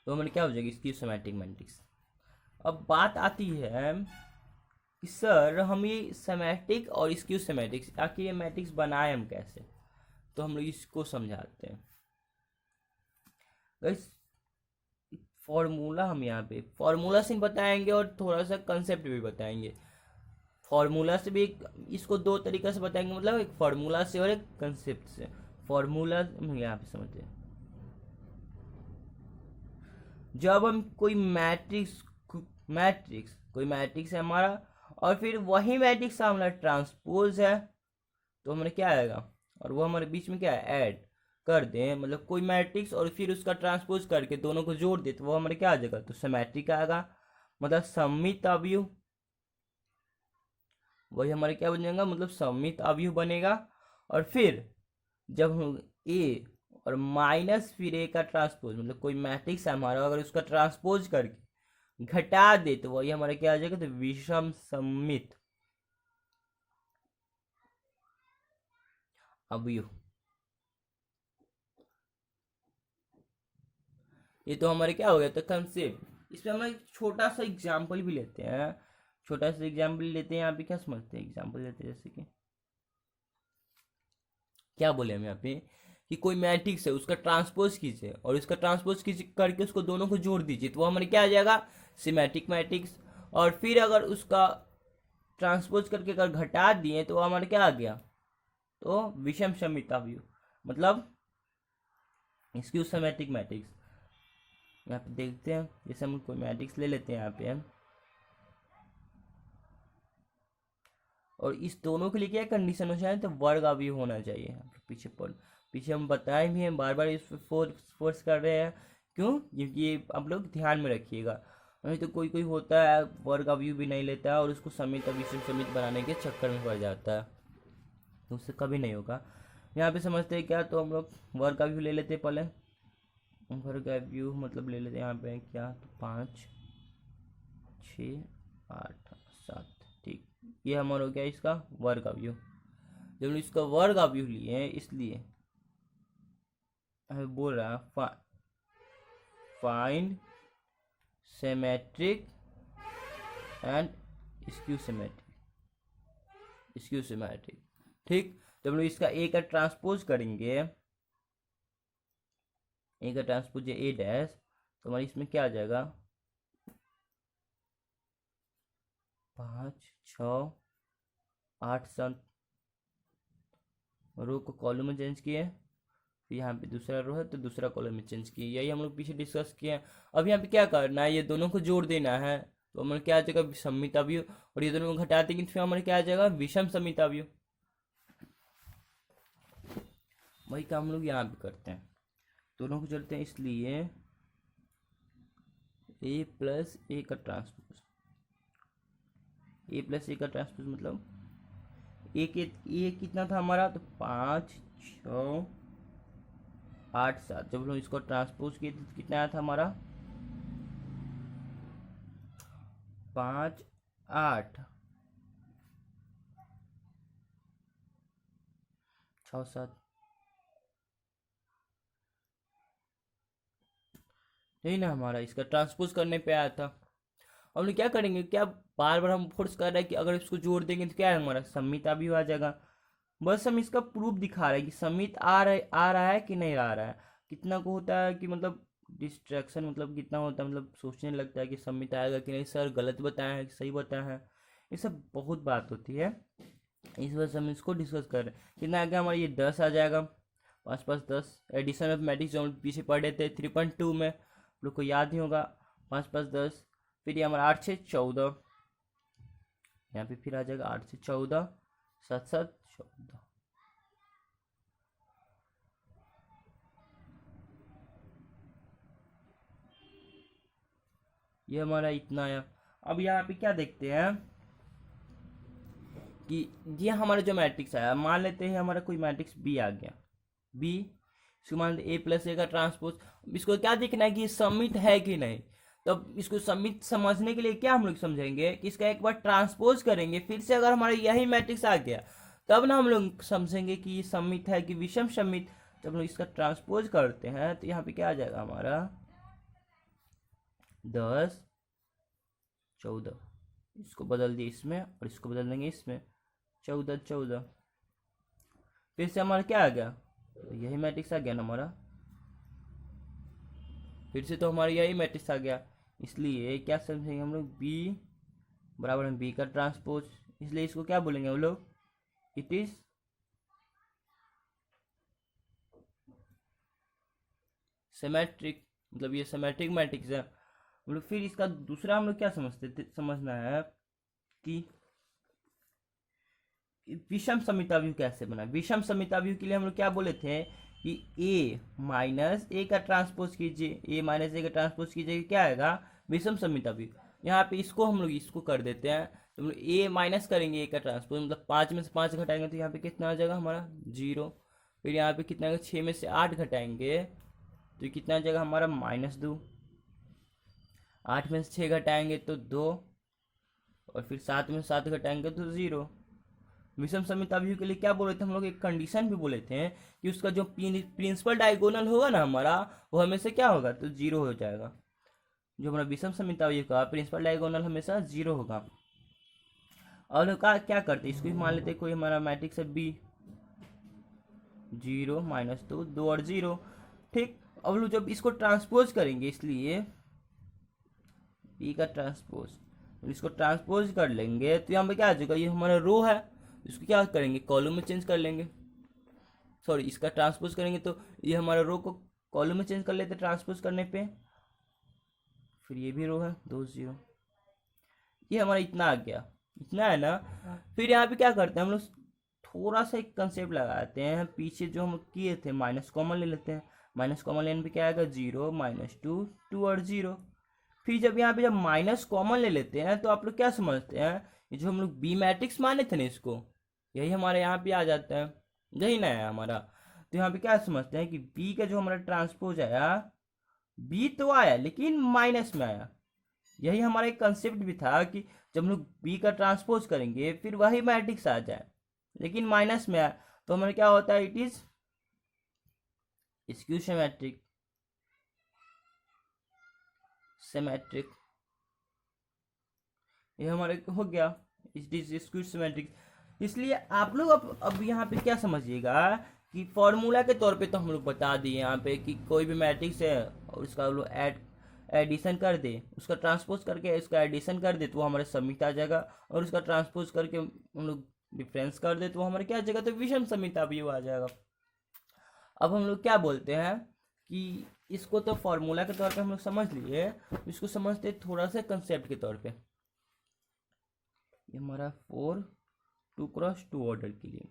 A: तो हमारे क्या हो जाएगी स्क्यू सिमेट्रिक मैट्रिक्स। अब बात आती है कि सर हम ये सिमेट्रिक और स्क्यू सिमेट्रिक्स आखिर ये मैट्रिक्स बनाए हम कैसे, तो हम लोग इसको समझाते हैं। गाइस फॉर्मूला हम यहाँ पे फॉर्मूला से बताएंगे और थोड़ा सा कंसेप्ट भी बताएंगे। फॉर्मूला से भी इसको दो तरीके से बताएंगे, मतलब एक फॉर्मूला से और एक कंसेप्ट से। फॉर्मूला हम यहाँ पे समझते हैं, जब हम कोई मैट्रिक्स कोई मैट्रिक्स है हमारा और फिर वही मैट्रिक्स हमारा ट्रांसपोज है, तो हमारे क्या आएगा, और वो हमारे बीच में क्या है ऐड कर दें, मतलब कोई मैट्रिक्स और फिर उसका ट्रांसपोज करके दोनों को जोड़ दे, तो वो हमारे क्या आ जाएगा, तो सिमेट्रिक आएगा, मतलब सममित अवयव। वही हमारे क्या बन जाएगा, मतलब सममित अवयव बनेगा। और फिर जब हम ए और माइनस फिर ए का ट्रांसपोज, मतलब कोई मैट्रिक्स है हमारा, अगर उसका ट्रांसपोज करके घटा दे तो वही हमारा क्या आ जाएगा, तो विषम सममित अवयव। ये तो हमारे क्या हो गया, तो कंसेप्ट। इसमें हम एक छोटा सा एग्जाम्पल भी लेते हैं, यहाँ पे क्या समझते हैं, एग्जाम्पल लेते हैं जैसे कि क्या बोले हम यहाँ पे कि कोई मैट्रिक्स है उसका ट्रांसपोज कीजिए और उसका ट्रांसपोज कीजिए करके उसको दोनों को जोड़ दीजिए, तो वो हमारे क्या आ जाएगा, सिमेट्रिक मैट्रिक्स। और फिर अगर उसका ट्रांसपोज करके अगर घटा दिए तो वो हमारे क्या आ गया, तो विषम समित अवयव, मतलब स्क्यू सिमेट्रिक मैट्रिक्स। यहाँ पे देखते हैं, जैसे हम कोई मैट्रिक्स ले लेते हैं यहाँ पे हम, और इस दोनों के लिए क्या कंडीशन हो जाए, तो वर्ग अवयव होना चाहिए। पीछे हम बताए भी हैं, बार बार इस फोर्स कर रहे हैं, क्यों, क्योंकि ये आप लोग ध्यान में रखिएगा। नहीं तो कोई होता है वर्ग अवयव भी नहीं लेता है और उसको समित विषम समित बनाने के चक्कर में पड़ जाता है, तो उससे कभी नहीं होगा। यहाँ पे समझते हैं क्या, तो हम लोग वर्ग अवयव ले लेते हैं पहले। वर्ग अवयव मतलब ले लेते हैं यहाँ पे क्या, तो 5 6 8 7, ठीक, ये हमारा हो गया इसका वर्ग अवयव। जब हम इसका वर्ग अवयव लिए हैं, इसलिए हमें बोल रहा है find symmetric and skew symmetric, ठीक। जब हम लोग इसका ए का ट्रांसपोज करेंगे, ए का ट्रांसपोज ए डैश, तो हमारे इसमें क्या आ जाएगा, 5 6 8 7 रो को कॉलम में चेंज किए, फिर यहाँ पे दूसरा रो है तो दूसरा कॉलम में चेंज किए, यही हम लोग पीछे डिस्कस किए। अब यहाँ पे क्या करना है, ये दोनों को जोड़ देना है, तो हमारे क्या आ जाएगा सममित अवयव, और ये दोनों को घटा देंगे तो फिर हमारे क्या आ जाएगा विषम सममित अवयव। वही काम हम लोग यहाँ पे करते हैं, दोनों को चलते हैं, इसलिए ए प्लस ए का ट्रांसपोज, ए प्लस ए का ट्रांसपोज मतलब ए कितना था हमारा, तो 5 6 8 7, जब हम लोग इसको ट्रांसपोज किए तो कितना आया था हमारा, 5 8 6 7, यही ना हमारा इसका ट्रांसपोज करने पे आया था। हम लोग क्या करेंगे, क्या बार बार हम फोर्स कर रहे हैं कि अगर इसको जोड़ देंगे तो क्या है हमारा समित भी आ जाएगा। बस हम इसका प्रूफ दिखा रहे हैं कि समित आ रहा है कि नहीं आ रहा है। कितना को होता है कि मतलब डिस्ट्रैक्शन, मतलब कितना होता है, मतलब सोचने लगता है कि समित आएगा कि नहीं, सर गलत बताया है कि सही बताया है, ये सब बहुत बात होती है। इस वजह से हम इसको डिस्कस कर रहे हैं। कितना आ गया हमारा, ये 10 आ जाएगा, 5 5 10, एडिशन ऑफ मैट्रिक्स जो हम पीछे पढ़े थे 3.2 में, लोग को याद ही होगा, 5 5 10, फिर ये हमारा 8 6 14, यहाँ पे फिर आ जाएगा 8 से 14 7 7 14, ये हमारा इतना आया। अब यहाँ पे क्या देखते हैं कि ये हमारा जो मैट्रिक्स आया, मान लेते हैं हमारा कोई मैट्रिक्स बी आ गया, बी, इसको मान लेते ए प्लस ए का ट्रांसपोज। इसको क्या देखना है कि समिट है कि नहीं। तब इसको समिट समझने के लिए क्या हम लोग समझेंगे कि इसका एक बार ट्रांसपोज करेंगे, फिर से अगर हमारा यही मैट्रिक्स आ गया तब ना हम लोग समझेंगे कि ये समिट है कि विषम समित। जब हम लोग इसका ट्रांसपोज करते हैं तो यहाँ पे क्या आ जाएगा हमारा 10 14, इसको बदल दिए इसमें और इसको बदल देंगे इसमें, 14 14, फिर से हमारा क्या आ गया, तो यही मैट्रिक्स आ गया ना हमारा, फिर से तो हमारा यही मैट्रिक्स आ गया। इसलिए क्या समझेंगे हम लोग, बी बराबर में बी का ट्रांसपोज, इसलिए इसको क्या बोलेंगे हम लोग, इट इज सिमेट्रिक, मतलब ये सिमेट्रिक मैट्रिक्स है। हम लोग फिर इसका दूसरा हम लोग क्या समझते थे, समझना है कि विषम समिताव्यूह कैसे बना। विषम समिताव्यूह के लिए हम लोग क्या बोले थे कि ए माइनस ए का ट्रांसपोज कीजिए, ए माइनस ए का ट्रांसपोज कीजिए, क्या आएगा विषम समिताव्यूह। यहाँ पे इसको हम लोग इसको कर देते हैं, तो हम लोग ए माइनस करेंगे ए का ट्रांसपोज, मतलब 5 में से 5 घटाएंगे तो यहाँ पे कितना आ जाएगा हमारा 0। फिर यहाँ पे कितना आएगा, 6 में से 8 घटाएंगे तो कितना आ जाएगा हमारा -2, 8 में से 6 घटाएंगे तो 2, और फिर 7 में से 7 घटाएंगे तो 0। विषम समिताव्यूह के लिए क्या बोले थे हम लोग, एक कंडीशन भी बोले थे कि उसका जो प्रिंसिपल डायगोनल होगा ना हमारा, वो हमेशा क्या होगा, तो 0 हो जाएगा। जो हमारा विषम समिताव्यूह का प्रिंसिपल डायगोनल हमेशा 0 होगा। और लोग क्या करते, इसको भी मान लेते कोई हमारा मैट्रिक्स है बी, 0 -2 2 और 0, ठीक। अब लोग जब इसको ट्रांसपोज करेंगे, इसलिए बी का ट्रांसपोज, इसको ट्रांसपोज कर लेंगे तो यहाँ पे क्या आ जाएगा, ये हमारा रो है, इसको क्या करेंगे कॉलम में चेंज कर लेंगे, सॉरी इसका ट्रांसपोज करेंगे तो ये हमारा रो को कॉलम में चेंज कर लेते ट्रांसपोज करने पे, फिर ये भी रो है 2 0, ये हमारा इतना आ गया, इतना है ना। फिर यहाँ पे क्या करते हैं हम लोग, थोड़ा सा एक कंसेप्ट लगाते हैं, पीछे जो हम किए थे माइनस कॉमन ले लेते हैं, माइनस कॉमन लेने पे क्या आएगा 0 -2 2 और 0। फिर जब यहाँ पे जब माइनस कॉमन ले लेते हैं तो आप लोग क्या समझते हैं, ये जो हम लोग बी मैट्रिक्स माने थे ना, इसको यही हमारे यहाँ पे आ जाता है, यही ना है हमारा। तो यहाँ पे क्या समझते हैं कि बी का जो हमारा ट्रांसपोज आया, बी तो आया लेकिन माइनस में आया। यही हमारा एक कंसेप्ट भी था कि जब हम लोग बी का ट्रांसपोज करेंगे फिर वही मैट्रिक्स आ जाए लेकिन माइनस में आया, तो हमारा क्या होता है, it is skew symmetric, symmetric, ये हमारे हो गया, इट इज स्क्यू सिमेट्रिक। इसलिए आप लोग अब यहाँ पे क्या समझिएगा कि फॉर्मूला के तौर पे तो हम लोग बता दिए यहाँ पे कि कोई भी मैट्रिक्स है और उसका हम लोग एडिशन कर दे, उसका ट्रांसपोज करके इसका एडिशन कर दे तो वो हमारे समित आ जाएगा, और उसका ट्रांसपोज करके हम लोग डिफरेंस कर दे तो वो हमारे क्या आ जाएगा, तो विषम समिताव्यूह आ जाएगा। अब हम लोग क्या बोलते हैं कि इसको तो फॉर्मूला के तौर पे हम लोग समझ लिए, इसको समझते थोड़ा सा कंसेप्ट के तौर पे। ये हमारा 4 2x2 ऑर्डर के लिए,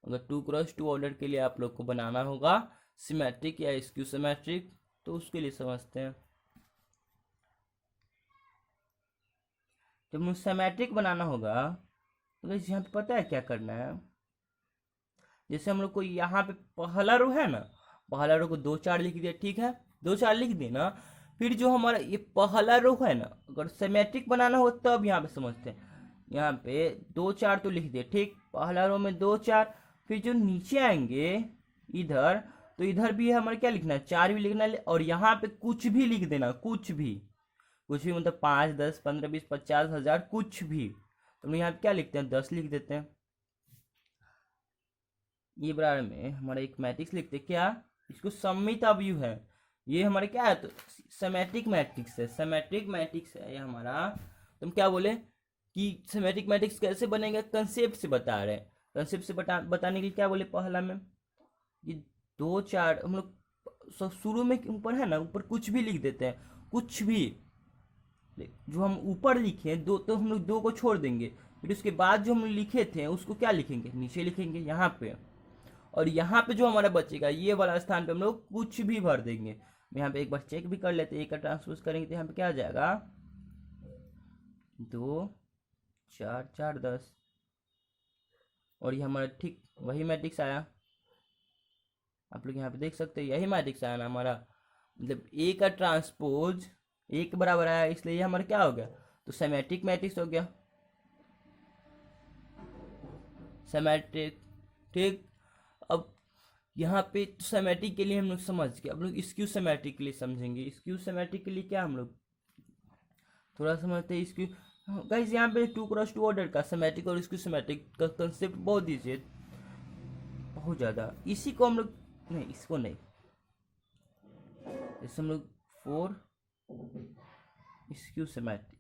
A: अगर 2x2 ऑर्डर के लिए आप लोग को बनाना होगा सिमेट्रिक या स्क्यू सिमेट्रिक, तो उसके लिए समझते हैं। जब मुझे सिमेट्रिक बनाना होगा तो गाइस यहाँ पे पता है क्या करना है। जैसे हम लोग को यहाँ पे पहला रो है ना, पहला रो को 2 4 लिख दिया, ठीक है, 2 4 लिख दिए ना। फिर जो हमारा ये पहला रो है ना, अगर सिमेट्रिक बनाना हो तब यहाँ पे समझते हैं। यहाँ पे 2 4 तो लिख दिए, ठीक, पहला रो में 2 4। फिर जो नीचे आएंगे इधर, तो इधर भी हमारे क्या लिखना है, 4 भी लिखना है, और यहाँ पे कुछ भी लिख देना, कुछ भी मतलब 5 10 15 20 50 1000 कुछ भी। तो हम यहाँ पे क्या लिखते हैं, 10 लिख देते हैं। ये बराबर में हमारा एक मैट्रिक्स लिखते हैं, क्या, इसको सममित अवयव है। ये हमारे क्या है, तो सिमेट्रिक मैट्रिक्स है, सिमेट्रिक मैट्रिक्स है ये हमारा। तुम क्या बोले कि सिमेट्रिक मैट्रिक्स कैसे बनेगा, कंसेप्ट से बता रहे हैं। कंसेप्ट से बताने के लिए क्या बोले, पहला में ये 2 4 हम लोग शुरू में ऊपर है ना, ऊपर कुछ भी लिख देते हैं, कुछ भी जो हम ऊपर लिखे दो, तो हम लोग 2 को छोड़ देंगे। फिर उसके बाद जो हम लिखे थे उसको क्या लिखेंगे, नीचे लिखेंगे यहाँ पे। और यहाँ पे जो हमारा बचेगा ये वाला स्थान पे हम लोग कुछ भी भर देंगे। यहाँ पे एक बार चेक भी कर लेते हैं, एक का ट्रांसपोज करेंगे तो यहाँ पे क्या आ जाएगा, 2 4 4 10। और ये हमारा ठीक वही मैट्रिक्स आया, आप लोग यहाँ पे देख सकते हैं, यही मैट्रिक्स आया ना हमारा। मतलब ए का ट्रांसपोज 1 के बराबर आया, इसलिए ये हमारा क्या हो गया, तो सिमेट्रिक मैट्रिक्स हो गया, सिमेट्रिक, ठीक। अब यहाँ पे सिमेट्रिक के लिए हम लोग समझ गए, अब लोग स्क्यू सिमेट्रिक के लिए समझेंगे। स्क्यू सिमेट्रिक के लिए क्या हम लोग थोड़ा समझते हैं। स्क्यू गाइस यहाँ पे 2x2 ऑर्डर का सिमेट्रिक और स्क्यू सिमेट्रिक का कंसेप्ट बहुत ईजी है, बहुत ज़्यादा। इसी को हम लोग नहीं, इसको नहीं, जैसे हम लोग 4 skew symmetric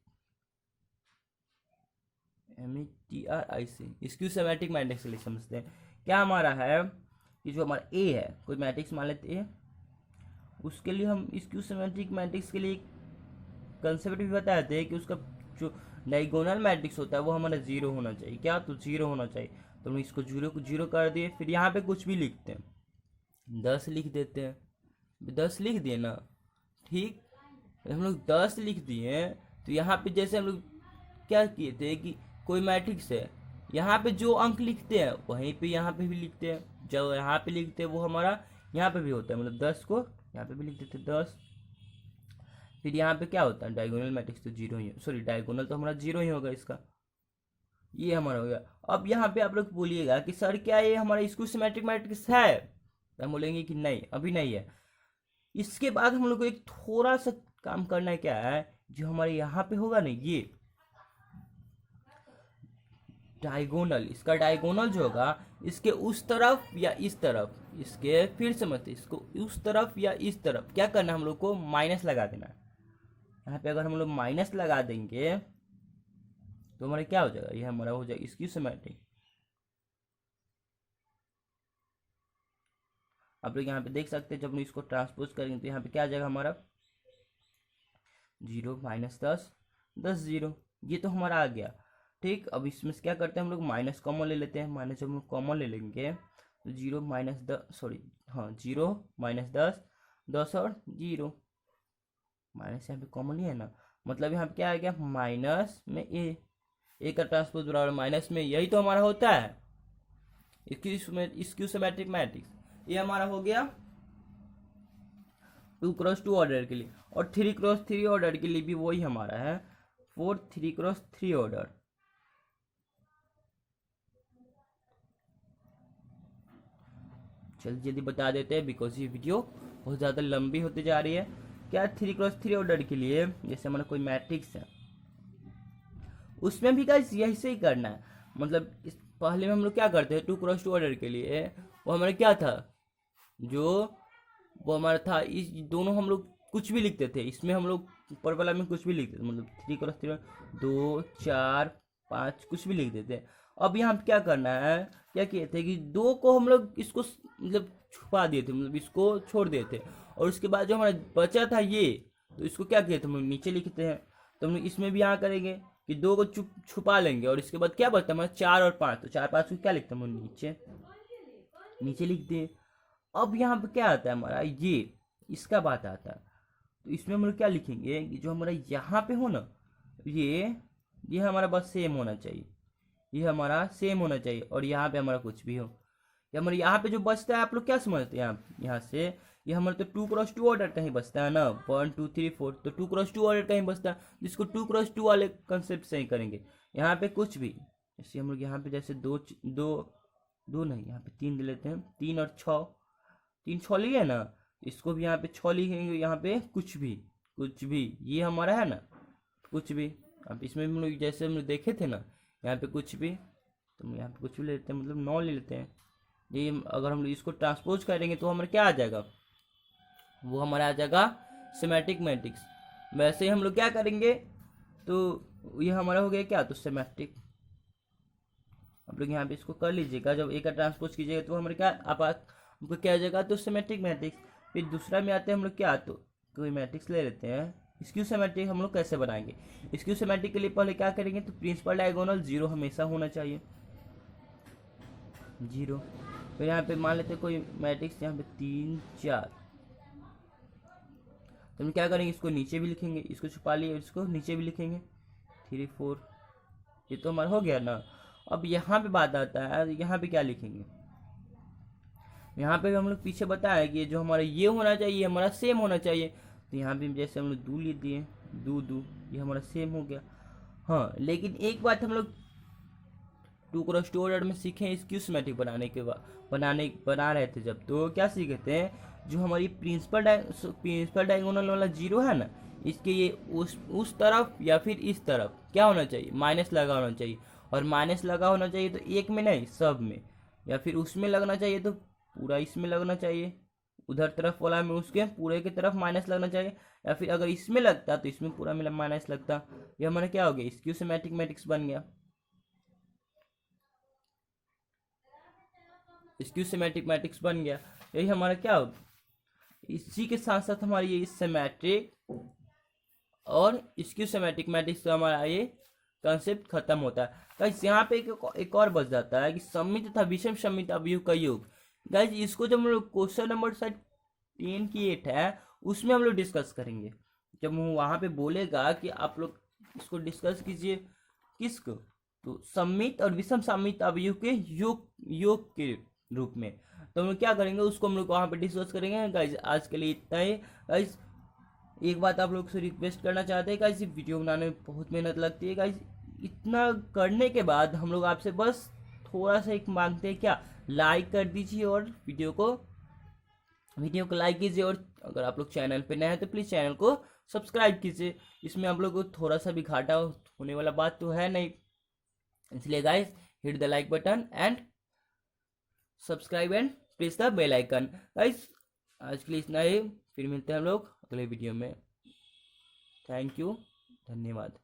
A: MATRIC skew symmetric matrix के लिए समझते हैं। क्या हमारा है कि जो हमारा ए है, कोई मैट्रिक्स मान लेते हैं, उसके लिए हम स्क्यू सिमेट्रिक मैट्रिक्स के लिए कंसेप्ट भी बताते हैं कि उसका जो डायगोनल मैट्रिक्स होता है वो हमारा 0 होना चाहिए। क्या, तो 0 होना चाहिए। तो हम इसको 0 को 0 कर दिए। फिर यहाँ पे कुछ भी लिखते हैं, 10 लिख देते हैं, 10 लिख दिए ना, ठीक। हम लोग 10 लिख दिए, तो यहाँ पे जैसे हम लोग क्या किए थे कि कोई मैट्रिक्स है, यहाँ पे जो अंक लिखते हैं वहीं पे यहाँ पे भी लिखते हैं, जो यहाँ पे लिखते हैं वो हमारा यहाँ पे भी होता है। मतलब 10 को यहाँ पे भी लिख देते 10। फिर यहाँ पे क्या होता है, डायगोनल मैट्रिक्स तो 0 ही, सॉरी डायगोनल तो हमारा 0 ही होगा इसका, ये हमारा हो गया। अब यहाँ पे आप लोग बोलिएगा कि सर क्या ये हमारा स्क्यू सिमेट्रिक मैट्रिक्स है, तो हम बोलेंगे कि नहीं, अभी नहीं है। इसके बाद हम लोग को एक थोड़ा सा काम करना है, क्या है, जो हमारे यहाँ पे होगा ना, ये डायगोनल, इसका डायगोनल जो होगा इसके उस तरफ या इस तरफ, इसके फिर समझते, इसको उस तरफ या इस तरफ क्या करना, हम लोग को माइनस लगा देना है। यहाँ पे अगर हम लोग माइनस लगा देंगे तो हमारा क्या हो जाएगा, ये हमारा हो जाएगा स्क्यू सिमेट्रिक। आप लोग यहाँ पे देख सकते हैं, जब हम इसको ट्रांसपोज करेंगे तो यहाँ पे क्या आ जाएगा हमारा 0 -10 10 0, ये तो हमारा आ गया, ठीक। अब इसमें से क्या करते हैं, हम लोग माइनस कॉमन ले लेते हैं। माइनस जब हम लोग कॉमन ले लेंगे तो 0 -10, सॉरी हाँ 0 -10 10 और 0, माइनस यहाँ पे कॉमन ही है ना, मतलब यहाँ पे क्या आ गया, माइनस में ए का ट्रांसपोज बराबर माइनस में, यही तो हमारा होता है स्क्यू सिमेट्रिक मैट्रिक्स। ये हमारा हो गया 2x2 ऑर्डर के लिए। और 3x3 ऑर्डर के लिए भी वही हमारा है 4 3x3 ऑर्डर। जल्दी जल्दी बता देते हैं बिकॉज ये वीडियो बहुत ज़्यादा लंबी होती जा रही है। क्या 3x3 ऑर्डर के लिए जैसे हमारा कोई मैट्रिक्स है, उसमें भी गाइस यही से ही करना है। मतलब इस पहले में हम लोग क्या करते हैं 2x2 ऑर्डर के लिए, वो हमारा क्या था, जो वो हमारा था, इस दोनों हम लोग कुछ भी लिखते थे, इसमें हम लोग ऊपर वाला में कुछ भी लिखते थे, मतलब 3x3 2 4 5 कुछ भी लिख देते। अब यहाँ पे क्या करना है, क्या किए थे कि 2 को हम लोग इसको मतलब छुपा दिए थे, मतलब इसको छोड़ दिए थे। और उसके बाद जो हमारा बचा था ये, तो इसको क्या किए थे हम लोग नीचे लिखते हैं। तो हम लोग इसमें भी यहाँ करेंगे कि 2 को छुपा लेंगे, और इसके बाद क्या बचता है हमारा 4 और 5, तो 4 5 को क्या लिखते हैं हम लोग नीचे। नीचे लिख दिए। अब यहाँ पे क्या आता है हमारा, ये इसका बात आता है, तो इसमें हम लोग क्या लिखेंगे कि जो हमारा यहाँ पे हो ना, ये हमारा बस सेम होना चाहिए, ये हमारा सेम होना चाहिए, और यहाँ पे हमारा कुछ भी हो। ये हमारे यहाँ पे जो बचता है आप लोग क्या समझते हैं, यहाँ से ये हमारा तो 2x2 ऑर्डर का ही बचता है ना, 1 2 3 4, तो 2x2 ऑर्डर का ही बचता है, जिसको 2x2 वाले कंसेप्ट से ही करेंगे। यहाँ पे कुछ भी, जैसे हम लोग यहाँ पे जैसे दो नहीं, यहाँ पे 3 ले लेते हैं, 3 और 6, 3 6 लिए ना, इसको भी यहाँ पे 6 लिखेंगे, यहाँ पे कुछ भी ये हमारा है ना, कुछ भी। अब इसमें हम लोग जैसे हम लोग देखे थे ना, यहाँ पे कुछ भी, तो यहाँ पे कुछ भी ले लेते हैं, मतलब 9 ले लेते हैं। ये अगर हम लोग इसको ट्रांसपोज करेंगे तो हमारा क्या आ जाएगा, वो हमारा आ जाएगा सेमेटिक मैट्रिक्स। वैसे ही हम लोग क्या करेंगे, तो ये हमारा हो गया क्या, तो सेमेटिक। आप लोग यहाँ पे इसको कर लीजिएगा, जब एक का ट्रांसपोज कीजिएगा तो हमारे क्या आपको क्या आ जाएगा, तो सेमेट्रिक मैट्रिक्स। फिर दूसरा में आते हैं हम लोग क्या, तो कोई मैट्रिक्स ले लेते हैं। स्क्यू सिमेट्रिक हम लोग कैसे बनाएंगे, स्क्यू सिमेट्रिक के लिए पहले क्या करेंगे, तो प्रिंसिपल डायगोनल 0 हमेशा होना चाहिए, 0। फिर यहाँ पे मान लेते हैं कोई मैट्रिक्स यहाँ पे 3 4, तो हम क्या करेंगे, इसको नीचे भी लिखेंगे, इसको छुपा लिए, इसको नीचे भी लिखेंगे, 3 4, ये तो हमारा हो गया ना। अब यहाँ पे बात आता है, यहाँ पे क्या लिखेंगे, यहाँ पे हम लोग पीछे बताया कि जो हमारा ये होना चाहिए हमारा सेम होना चाहिए, तो यहाँ पे जैसे हम लोग 2 ले दिए, 2 ये हमारा सेम हो गया। हाँ, लेकिन एक बात हम लोग 2x2 ऑर्डर में सीखे, स्क्यू सिमेट्रिक बनाने के बाद बना रहे थे जब, तो क्या सीखे थे, जो हमारी प्रिंसिपल डायगोनल वाला 0 है ना, इसके ये उस तरफ या फिर इस तरफ क्या होना चाहिए, माइनस लगा होना चाहिए, और माइनस लगा होना चाहिए तो एक में नहीं सब में, या फिर उसमें लगना चाहिए तो पूरा इसमें लगना चाहिए, उधर तरफ वाला में उसके पूरे की तरफ माइनस लगना चाहिए, या फिर अगर इसमें लगता तो इसमें पूरा में माइनस लगता। ये हमारा क्या हो गया, स्क्यू सिमेट्रिक मैट्रिक्स बन गया। स्क्यू सिमेट्रिक मैट्रिक्स बन गया, यही हमारा क्या हो। इसी के साथ साथ हमारी ये सिमेट्रिक और स्क्यू सिमेट्रिक मैट्रिक्स का हमारा ये कंसेप्ट खत्म होता है। गाइस यहाँ पे एक और बच जाता है कि सममित तथा विषम सममित अवयव का योग। गाइस इसको जब हम लोग क्वेश्चन नंबर शायद 10 की 8 है उसमें हम लोग डिस्कस करेंगे, जब वो वहाँ पे बोलेगा कि आप लोग इसको डिस्कस कीजिए, किसको, तो सममित और विषम सममित अवयव के योग के रूप में, तो हम लोग क्या करेंगे उसको हम लोग वहाँ पे डिस्कस करेंगे। गाइस आज के लिए इतना ही। गाइस एक बात आप लोग से रिक्वेस्ट करना चाहते हैं, गाइस वीडियो बनाने में बहुत मेहनत लगती है। गाइस इतना करने के बाद हम लोग आपसे बस थोड़ा सा एक मांगते हैं, क्या, लाइक कर दीजिए और वीडियो को लाइक कीजिए, और अगर आप लोग चैनल पे नए हैं तो प्लीज़ चैनल को सब्सक्राइब कीजिए। इसमें आप लोग को थोड़ा सा भी घाटा होने वाला बात तो है नहीं, इसलिए guys hit the like button and subscribe and press the bell icon. Guys आज के लिए इतना ही, फिर मिलते हैं हम लोग अगले वीडियो में। थैंक यू, धन्यवाद।